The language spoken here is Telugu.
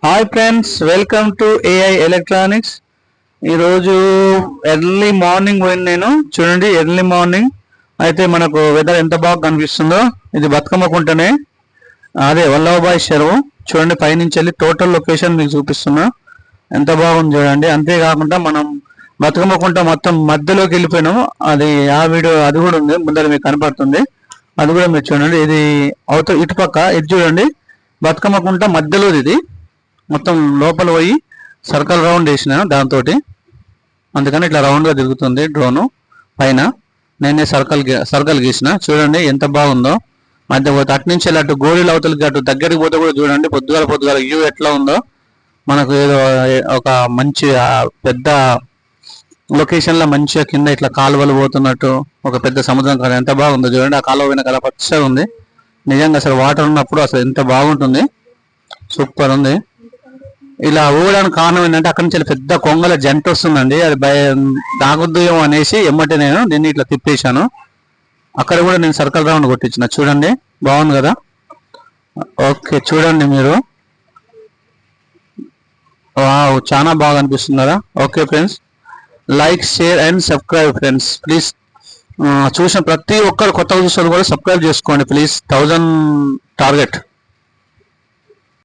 Hi friends, welcome to AI electronics. ఈరోజు ఎర్లీ మార్నింగ్ పోయింది నేను. చూడండి, ఎర్లీ మార్నింగ్ అయితే మనకు వెదర్ ఎంత బాగా కనిపిస్తుందో. ఇది బతుకమ్మ కుంటనే, అదే వల్లభాయ్ చెరువు. చూడండి, పైనుంచి వెళ్ళి టోటల్ లొకేషన్ మీకు చూపిస్తున్నా. ఎంత బాగుంది చూడండి. అంతేకాకుండా మనం బతుకమ్మ కుంట మొత్తం మధ్యలోకి వెళ్ళిపోయినాము. అది ఆ వీడియో అది కూడా ఉంది, ముందర మీకు కనపడుతుంది. అది కూడా మీరు చూడండి. ఇది అవతల ఇటుపక్క ఇది చూడండి, బతుకమ్మ కుంట మధ్యలో ఇది. మొత్తం లోపల పోయి సర్కిల్ రౌండ్ వేసిన దాంతో, అందుకని ఇట్లా రౌండ్గా తిరుగుతుంది డ్రోను పైన. నేనే సర్కిల్ గీసిన. చూడండి ఎంత బాగుందో. మధ్య పోతే అటు నుంచి అటు గోళీలు అవతలకి అటు దగ్గరికి పోతే కూడా చూడండి పొద్దుగాల వ్యూ ఎట్లా ఉందో. మనకు ఏదో ఒక మంచి పెద్ద లొకేషన్లో మంచిగా కింద ఇట్లా కాలువలు పోతున్నట్టు ఒక పెద్ద సముద్రం కదా, ఎంత బాగుందో చూడండి. ఆ కాలువ పోయిన కదా పచ్చగా ఉంది. నిజంగా అసలు వాటర్ ఉన్నప్పుడు అసలు ఎంత బాగుంటుంది, సూపర్ ఉంది. ఇలా ఊగడానికి కారణం ఏంటంటే అక్కడి నుంచి పెద్ద కొంగల జంట వస్తుందండి. అది దాగుద్దుయం అనేసి ఎమ్మటి నేను దీన్ని ఇట్లా తిప్పేశాను. అక్కడ కూడా నేను సర్కిల్ రౌండ్ కొట్టించిన. చూడండి, బాగుంది కదా. ఓకే, చూడండి మీరు. వావ్, చాలా బాగా అనిపిస్తుంది కదా. Okay friends, like, share and subscribe friends please. చూసిన ప్రతి ఒక్కరు కొత్తగా చూసిన కూడా సబ్స్క్రైబ్ చేసుకోండి ప్లీజ్. 1000 టార్గెట్.